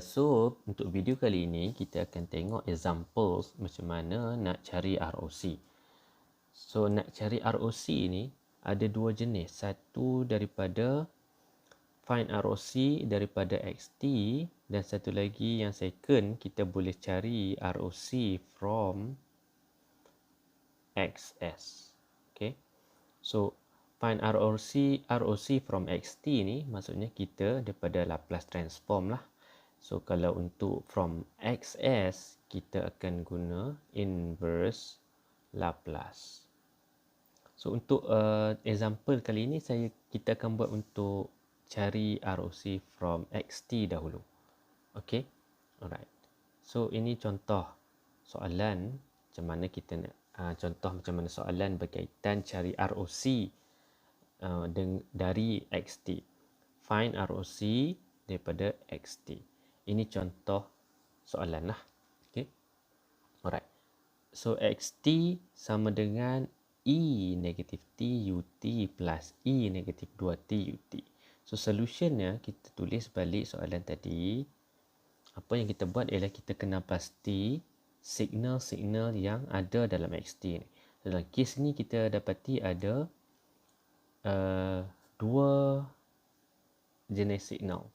So untuk video kali ini kita akan tengok examples macam mana nak cari ROC. So nak cari ROC ni ada dua jenis. Satu daripada find ROC daripada XT dan satu lagi yang second kita boleh cari ROC from XS. Okay. So find ROC from XT ni maksudnya kita daripada Laplace transform lah. So kalau untuk from XS kita akan guna inverse Laplace. So untuk example kali ini kita akan buat untuk cari ROC from XT dahulu. Okay. Alright. So ini contoh soalan macam mana kita nak contoh macam mana soalan berkaitan cari ROC dari XT. Find ROC daripada XT. Ini contoh soalan lah. Okay. Alright. So XT sama dengan E negatif T UT plus E negatif 2T UT. So solutionnya kita tulis balik soalan tadi. Apa yang kita buat ialah kita kena pasti signal-signal yang ada dalam XT ni. Dalam kes ni kita dapati ada dua jenis signal.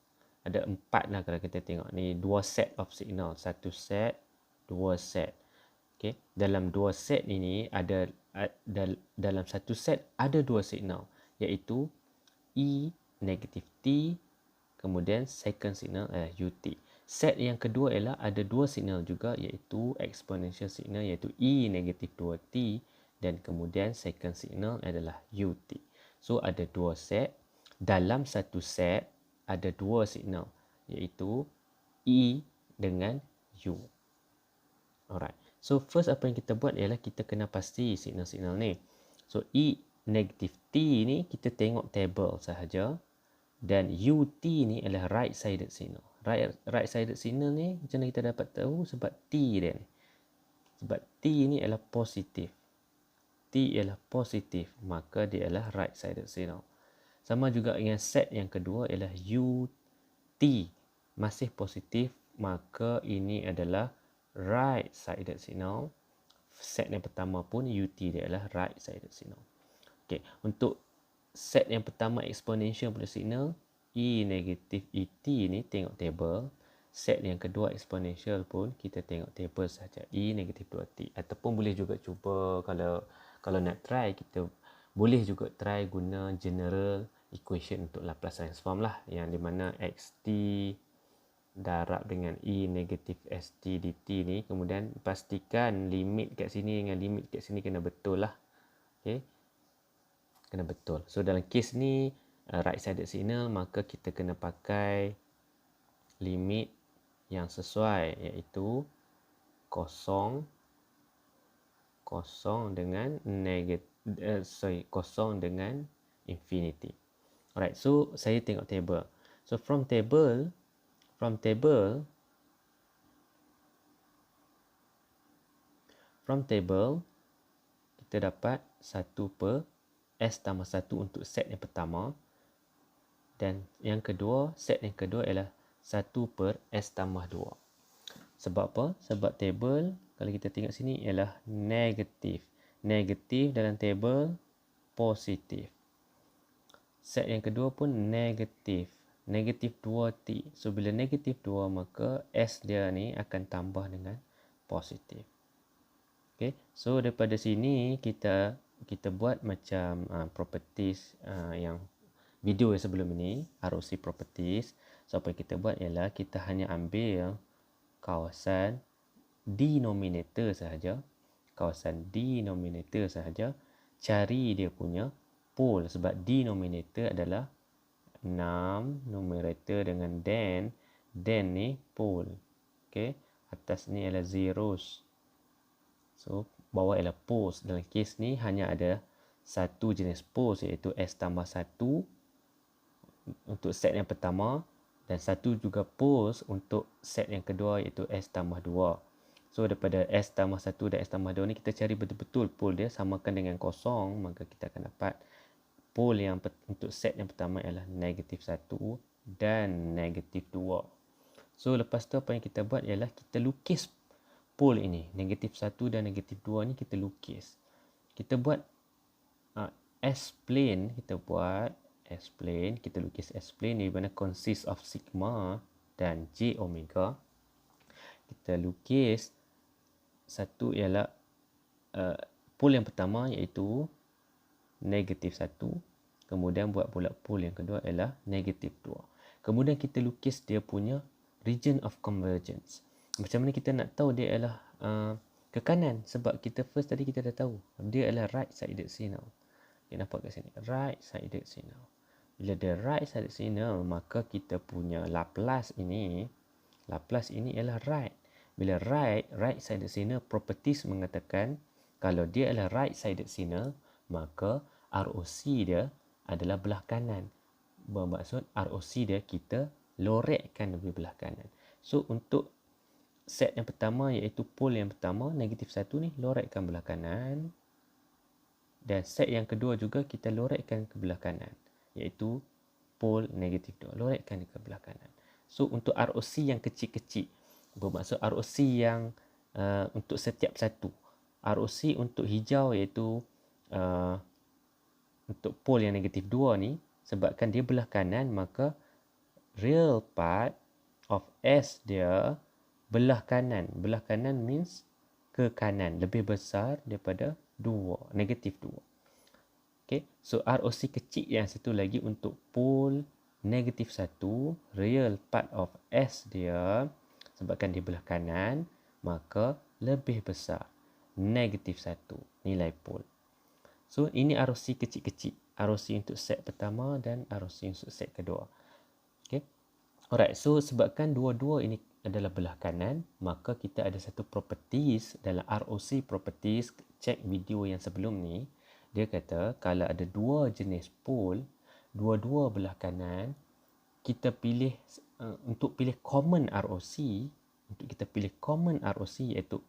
Ada 4 lah kalau kita tengok ni, 2 set of signal, 1 set, 2 set. Okay. Dalam 2 set ini ada dalam 1 set ada 2 signal iaitu E negatif T kemudian second signal UT. Set yang kedua ialah ada 2 signal juga iaitu exponential signal iaitu E negatif 2T dan kemudian second signal adalah UT. So ada 2 set. Dalam satu set ada 2 signal iaitu E dengan U. Alright. So first apa yang kita buat ialah kita kena pasti signal-signal ni. So E negatif T ni kita tengok table sahaja dan UT ni adalah right sided signal. Right sided signal ni macam mana kita dapat tahu sebab T dia ni. Sebab T ni adalah positif. T ialah positif maka dia adalah right sided signal. Sama juga dengan set yang kedua ialah UT masih positif maka ini adalah right sided signal. Set yang pertama pun UT dia adalah right sided signal. Okey, untuk set yang pertama exponential pada signal E negatif ET ni tengok table. Set yang kedua exponential pun kita tengok table saja E negatif 2T ataupun boleh juga cuba kalau nak try kita boleh juga try guna general equation untuk Laplace transform lah yang di mana XT darab dengan E negatif ST dt ni kemudian pastikan limit kat sini dengan limit kat sini kena betul lah. Okay. Kena betul. So dalam kes ni right sided signal maka kita kena pakai limit yang sesuai iaitu kosong dengan kosong dengan infinity. Alright, so saya tengok table. So from table kita dapat 1 per S tambah 1 untuk set yang pertama dan set yang kedua ialah 1 per S tambah 2. Sebab apa? Sebab table kalau kita tengok sini ialah negatif. Negatif dalam table positif. Set yang kedua pun negatif. Negatif 2T. So bila negatif 2 maka S dia ni akan tambah dengan positif. Okay. So daripada sini kita buat macam properties yang video yang sebelum ini, ROC properties. So apa yang kita buat ialah kita hanya ambil kawasan denominator sahaja. Kawasan denominator sahaja. Cari dia punya pole sebab denominator adalah 6, numerator dengan den ni pole. Okay. Atas ni adalah zeros. So bawah ialah poles. Dalam kes ni hanya ada satu jenis poles iaitu S tambah 1 untuk set yang pertama dan satu juga poles untuk set yang kedua iaitu S tambah 2. So daripada S tambah 1 dan S tambah 2 ni kita cari betul-betul pole dia samakan dengan kosong maka kita akan dapat pole yang untuk set yang pertama ialah negatif 1 dan negatif 2. So lepas tu apa yang kita buat ialah kita lukis pole ini, negatif 1 dan negatif 2 ni kita lukis. Kita buat S-plane, kita lukis S-plane di mana consist of sigma dan J omega. Kita lukis satu ialah pole yang pertama iaitu negatif 1. Kemudian buat pula pole yang kedua ialah negatif 2. Kemudian kita lukis dia punya region of convergence. Macam mana kita nak tahu dia ialah ke kanan? Sebab kita first tadi kita dah tahu dia ialah right sided signal. Okay, nampak kat sini, right sided signal. Bila dia right sided signal, maka kita punya Laplace ini ialah right. Bila right sided signal, properties mengatakan kalau dia adalah right sided signal, maka ROC dia adalah belah kanan. Bermaksud ROC dia kita lorekkan lebih belah kanan. So untuk set yang pertama iaitu pole yang pertama negatif 1 ni lorekkan belah kanan. Dan set yang kedua juga kita lorekkan ke belah kanan iaitu pole negatif 2. Lorekkan ke belah kanan. So untuk ROC yang kecil-kecil, bermaksud ROC yang untuk setiap satu. ROC untuk hijau iaitu untuk pole yang negatif 2 ni, sebabkan dia belah kanan, maka real part of S dia belah kanan. Belah kanan means ke kanan, lebih besar daripada 2, negatif 2. Okay, so ROC kecil yang satu lagi untuk pole negatif 1, real part of S dia, sebabkan dia belah kanan, maka lebih besar, negatif 1 nilai pole. So ini ROC kecil-kecil, ROC untuk set pertama dan ROC untuk set kedua. Okay. Alright, so sebabkan dua-dua ini adalah belah kanan, maka kita ada satu properties dalam ROC properties. Cek video yang sebelum ni, dia kata kalau ada dua jenis pole, dua-dua belah kanan, kita pilih untuk pilih common ROC, iaitu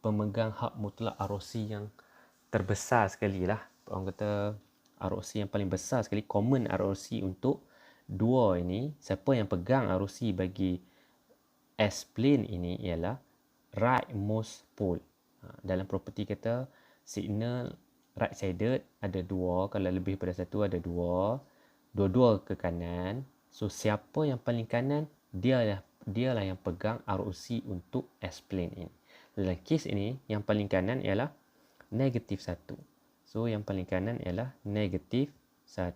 pemegang hak mutlak ROC yang terbesar sekali lah. Orang kata ROC yang paling besar sekali, common ROC untuk dua ini. Siapa yang pegang ROC bagi S-plane ini ialah rightmost pole. Dalam property kata signal right sided ada dua, kalau lebih pada satu ada dua-dua ke kanan. So siapa yang paling kanan, dialah yang pegang ROC untuk S-plane ini. Dalam kes ini yang paling kanan ialah negatif 1. So yang paling kanan ialah negatif 1.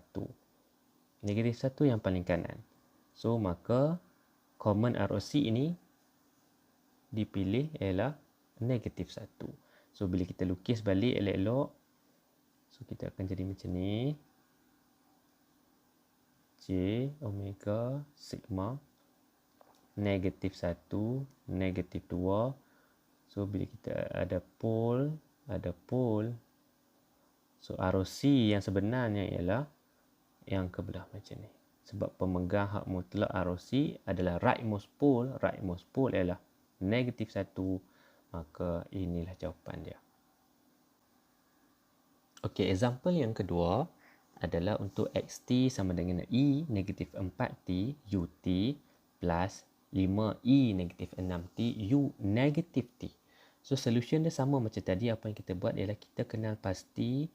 Negatif 1 yang paling kanan. So maka common ROC ini dipilih ialah negatif 1. So bila kita lukis balik elok-elok, so kita akan jadi macam ni. J omega sigma negatif 1, negatif 2. So bila kita ada pole, so ROC yang sebenarnya ialah yang kebelah macam ni. Sebab pemegang hak mutlak ROC adalah rightmost pole ialah negatif 1, maka inilah jawapan dia. Okey, example yang kedua adalah untuk xt sama dengan E negatif 4t ut plus 5e negatif 6t u negatif t. So solution dia sama macam tadi. Apa yang kita buat ialah kita kenal pasti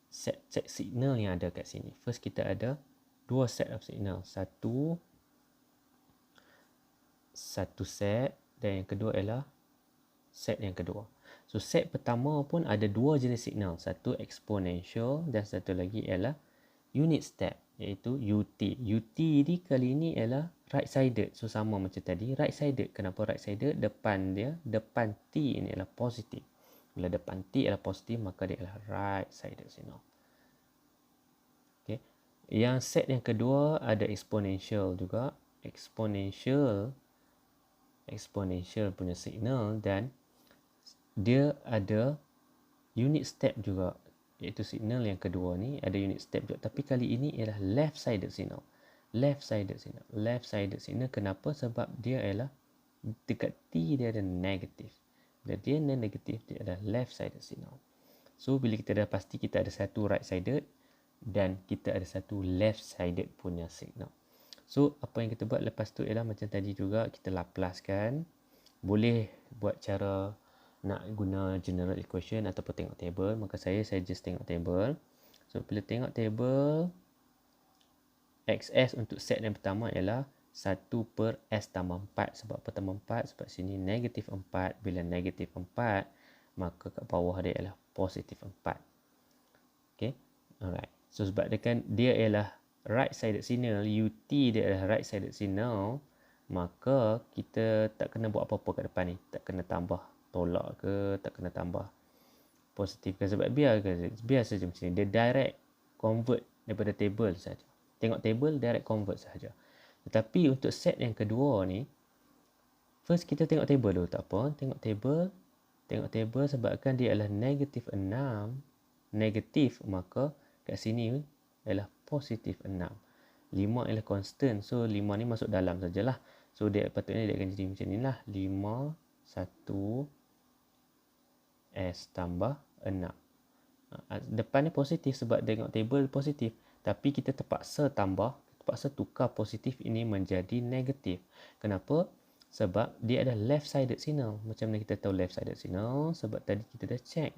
set signal yang ada kat sini. First kita ada dua set of signal. Satu set dan yang kedua ialah set yang kedua. So set pertama pun ada dua jenis signal. Satu exponential dan satu lagi ialah unit step iaitu UT. UT ni kali ni ialah right sided. So sama macam tadi, right sided. Kenapa right sided? Depan T ini ialah positif. Bila depan T ialah positif, maka dia ialah right sided signal. Okay. Yang set yang kedua ada exponential juga. Exponential punya signal dan dia ada unit step juga, iaitu signal yang kedua ni ada unit step juga, tapi kali ini ialah left sided signal. Left sided signal kenapa? Sebab dia ialah dekat T dia ada negatif. Bila dia negatif, dia adalah left sided signal. So bila kita dah pasti kita ada satu right sided dan kita ada satu left sided punya signal. So apa yang kita buat lepas tu ialah macam tadi juga, kita Laplacekan. Boleh buat cara nak guna general equation ataupun tengok table. Maka saya just tengok table. So bila tengok table, XS untuk set yang pertama ialah 1 per S tambah 4. Sebab apa tambah 4? Sebab sini negatif 4. Bila negatif 4, maka kat bawah dia ialah positif 4. Okay. Alright. So sebab dia ialah right sided signal, UT dia adalah right sided signal, maka kita tak kena buat apa-apa kat depan ni. Tak kena tambah tolak ke, tak kena tambah positif ke. Sebab biar saja macam ni. Dia direct convert daripada table saja. Tengok table, direct convert saja. Tetapi untuk set yang kedua ni, first kita tengok table dulu, tak apa. Tengok table sebabkan dia adalah negatif 6. Negatif, maka kat sini adalah positif 6. 5 ialah constant. So 5 ni masuk dalam sajalah. So dia patutnya dia akan jadi macam ni lah. 5, 1, S tambah 6. Depan ni positif sebab tengok table positif. Tapi kita terpaksa terpaksa tukar positif ini menjadi negatif. Kenapa? Sebab dia ada left sided signal. Macam mana kita tahu left sided signal? Sebab tadi kita dah check.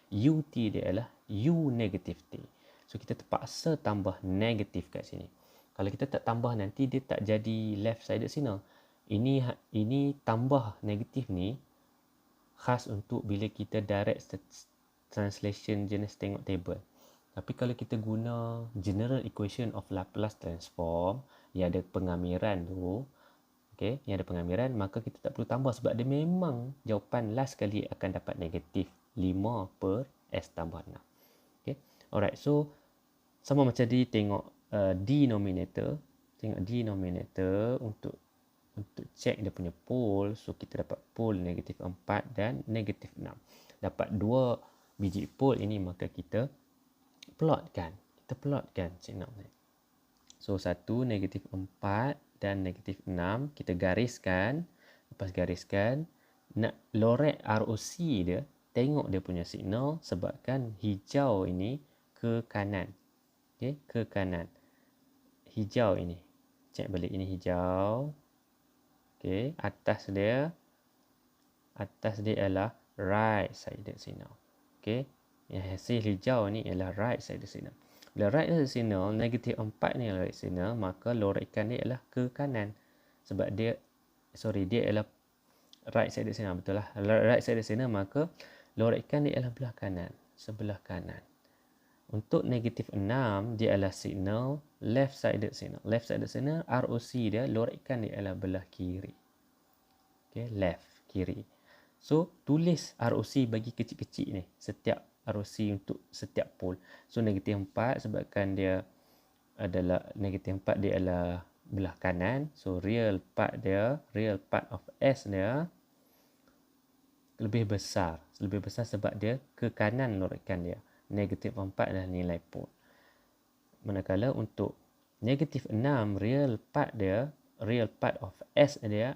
UT dia adalah U negatif T. So kita terpaksa tambah negatif kat sini. Kalau kita tak tambah nanti dia tak jadi left sided signal. Ini tambah negatif ni khas untuk bila kita direct translation jenis tengok table. Tapi kalau kita guna general equation of Laplace transform yang ada pengamiran tu, okay, yang ada pengamiran, maka kita tak perlu tambah sebab dia memang jawapan last kali akan dapat negatif 5 per S tambah 6. Okay. Alright, so sama macam tadi tengok denominator. Tengok denominator untuk check dia punya pole. So kita dapat pole negatif 4 dan negatif 6. Dapat 2 biji pole ini, maka kita plotkan signal ni. So 1 negatif 4 dan negatif 6 kita gariskan. Lepas gariskan, nak lorek ROC dia, tengok dia punya signal sebabkan hijau ini ke kanan. Okay, ke kanan. Hijau ini. Cek balik, ini hijau. Okay, atas dia ialah right sided signal. Okay, yang hasil hijau ni ialah right sided signal. Bila right sided signal, negatif 4 ni adalah right signal, maka lorekan dia ialah ke kanan. Sebab dia ialah right sided signal, betul lah. Right sided signal, maka lorekan dia ialah belah kanan, sebelah kanan. Untuk negatif 6, dia adalah signal left sided signal. Left sided signal, ROC dia, lorekan dia adalah belah kiri. Okay, left, kiri. So, tulis ROC bagi kecil-kecil ni. Setiap ROC untuk setiap pole. So, negatif 4 sebabkan dia adalah, negatif 4 dia adalah belah kanan. So, real part of S dia lebih besar. Lebih besar sebab dia ke kanan lorekan dia. Negatif 4 adalah nilai pole. Manakala untuk negatif 6, real part of S dia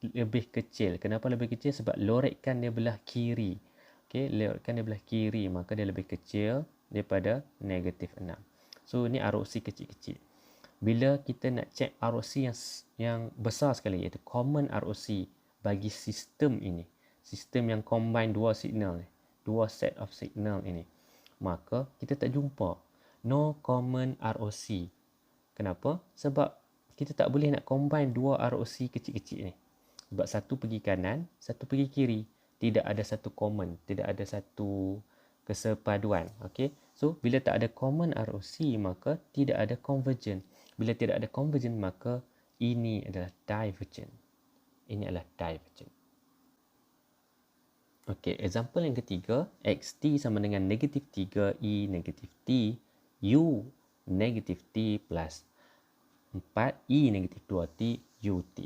lebih kecil. Kenapa lebih kecil? Sebab lorekan dia belah kiri. Okay, lorekan dia belah kiri, maka dia lebih kecil daripada negatif 6. So, ni ROC kecil-kecil. Bila kita nak check ROC yang besar sekali, iaitu common ROC bagi sistem ini, sistem yang combine dua signal ni, dua set of signal ini, maka kita tak jumpa no common ROC. Kenapa? Sebab kita tak boleh nak combine dua ROC kecil-kecil ni. Sebab satu pergi kanan, satu pergi kiri. Tidak ada satu common, tidak ada satu kesepaduan. Okay? So, bila tak ada common ROC, maka tidak ada convergent. Bila tidak ada convergent, maka ini adalah divergent. Ini adalah divergent. Okey, example yang ketiga, xt sama dengan negatif 3e negatif t, u negatif t plus 4e negatif 2t ut.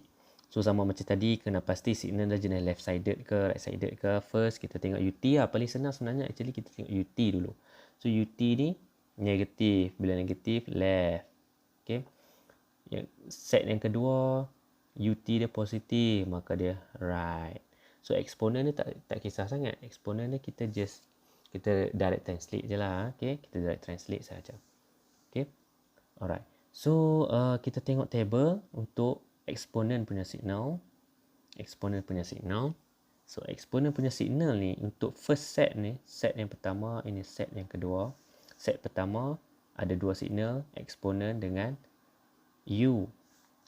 So, sama macam tadi, kena pasti signal dah jenis left sided ke right sided ke. First, kita tengok ut lah. Paling senang sebenarnya, actually kita tengok ut dulu. So, ut ni negatif. Bila negatif, left. Okay. Set yang kedua, ut dia positif, maka dia right. So, eksponen ni tak kisah sangat. Eksponen ni kita direct translate je lah. Okay? Kita direct translate saja. Okay? Alright. So kita tengok table untuk eksponen punya signal. Eksponen punya signal. So eksponen punya signal ni untuk first set ni, set yang pertama, ini set yang kedua. Set pertama ada dua signal, eksponen dengan U.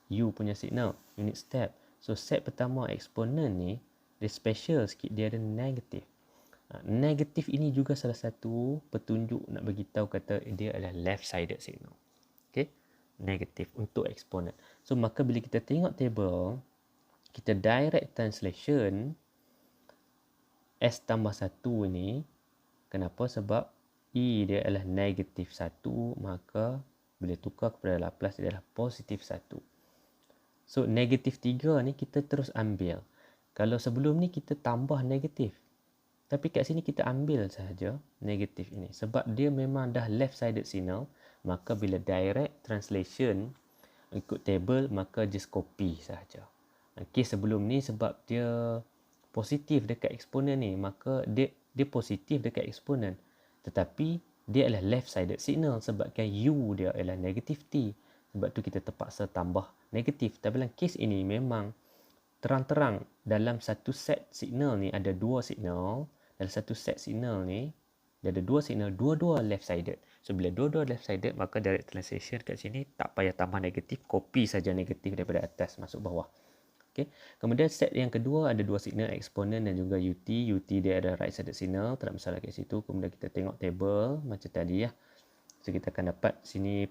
U punya signal, unit step. So set pertama eksponen ni dia special sikit, dia ada negatif. Negatif ini juga salah satu petunjuk nak bagi tahu kata dia adalah left sided signal. Okay, negatif untuk eksponen. So maka bila kita tengok table, kita direct translation S tambah 1 ni, kenapa? Sebab E dia adalah negatif 1, maka bila tukar kepada Laplace dia adalah positif 1. So negatif 3 ni kita terus ambil. Kalau sebelum ni kita tambah negatif, tapi kat sini kita ambil sahaja negatif ini. Sebab dia memang dah left sided signal, maka bila direct translation ikut table, maka just copy sahaja. Kes sebelum ni sebab dia positif dekat eksponen ni, maka dia positif dekat eksponen. Tetapi dia adalah left sided signal sebabkan U dia adalah negatif T. Sebab tu kita terpaksa tambah negatif. Tapi dalam kes ini memang terang-terang dalam satu set signal ni ada dua signal. Dalam satu set signal ni dia ada dua signal, dua-dua left sided. So bila dua-dua left sided, maka direct translation kat sini tak payah tambah negatif, copy saja negatif daripada atas masuk bawah. Okay. Kemudian set yang kedua ada dua signal, eksponen dan juga UT. UT dia ada right sided signal, tak ada masalah kat situ. Kemudian kita tengok table macam tadi ya. So kita akan dapat sini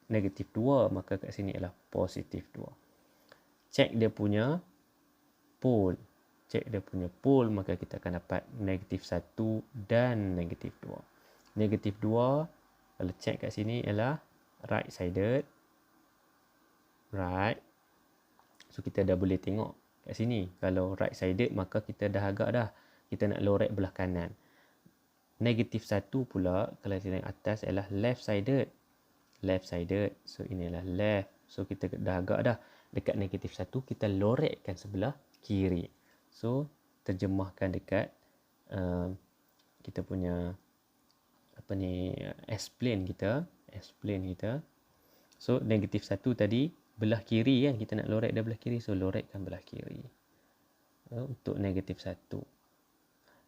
negatif 2, maka kat sini adalah positif 2. Check dia punya pole. Check dia punya pole, maka kita akan dapat negatif 1 dan negatif 2. Negatif 2, kalau check kat sini ialah right sided. Right. So kita dah boleh tengok kat sini. Kalau right sided, maka kita dah agak dah. Kita nak lorek belah kanan. Negatif 1 pula, kalau kita tengok atas ialah left sided. Left sided. So ini adalah left. So kita dah agak dah. Dekat negatif 1, kita lorekkan sebelah kiri. So terjemahkan dekat kita punya apa ni, S-plane kita. S-plane kita. So negatif 1 tadi belah kiri kan, kita nak lorek dia belah kiri, so lorekkan belah kiri. Untuk negatif 1.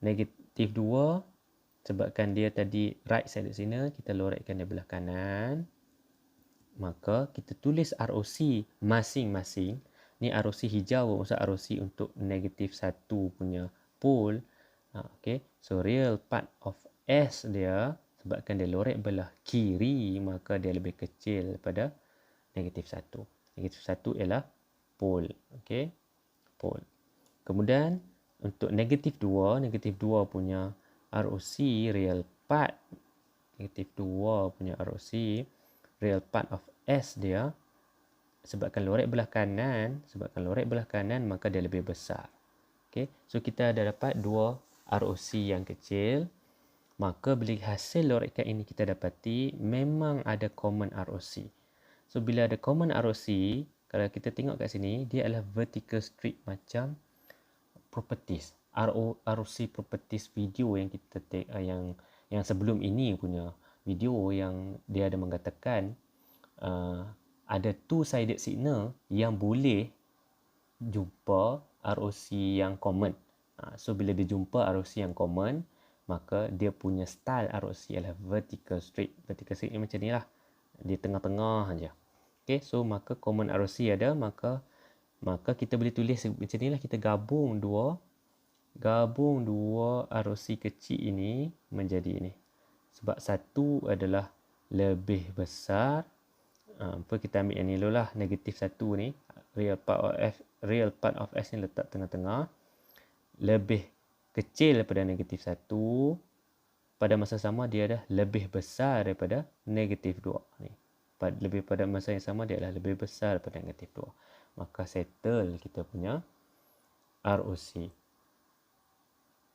Negatif 2, sebabkan dia tadi right sided signal, kita lorekkan dia belah kanan. Maka kita tulis ROC masing-masing. Ni ROC hijau, maksud ROC untuk negatif 1 punya pole. Okay. So real part of S dia, sebabkan dia lorek belah kiri, maka dia lebih kecil daripada negatif 1. Negatif 1 ialah pole. Okay. Pole. Kemudian untuk negatif 2 punya ROC, real part. Negatif 2 punya ROC, real part of S dia, sebabkan lorek belah kanan, maka dia lebih besar. Okay. So kita dah dapat dua ROC yang kecil. Maka bila hasil lorekan ini kita dapati memang ada common ROC. So bila ada common ROC, kalau kita tengok kat sini, dia adalah vertical strip macam properties. ROC properties video yang kita yang sebelum ini punya video yang dia ada mengatakan ada two-sided signal yang boleh jumpa ROC yang common. So bila dia jumpa ROC yang common, maka dia punya style ROC adalah vertical straight. Vertical straight ni macam ni lah. Di tengah-tengah aja. Okay, so maka common ROC ada, maka kita boleh tulis macam ni lah. Kita gabung dua ROC kecil ini menjadi ini. Sebab satu adalah lebih besar. Kita ambil yang ni dulu lah. Negatif 1 ni. Real part of S ni letak tengah-tengah. Lebih kecil daripada negatif 1. Pada masa sama dia dah lebih besar daripada negatif 2 ni. Lebih pada masa yang sama dia adalah lebih besar daripada negatif 2. Maka settle kita punya ROC.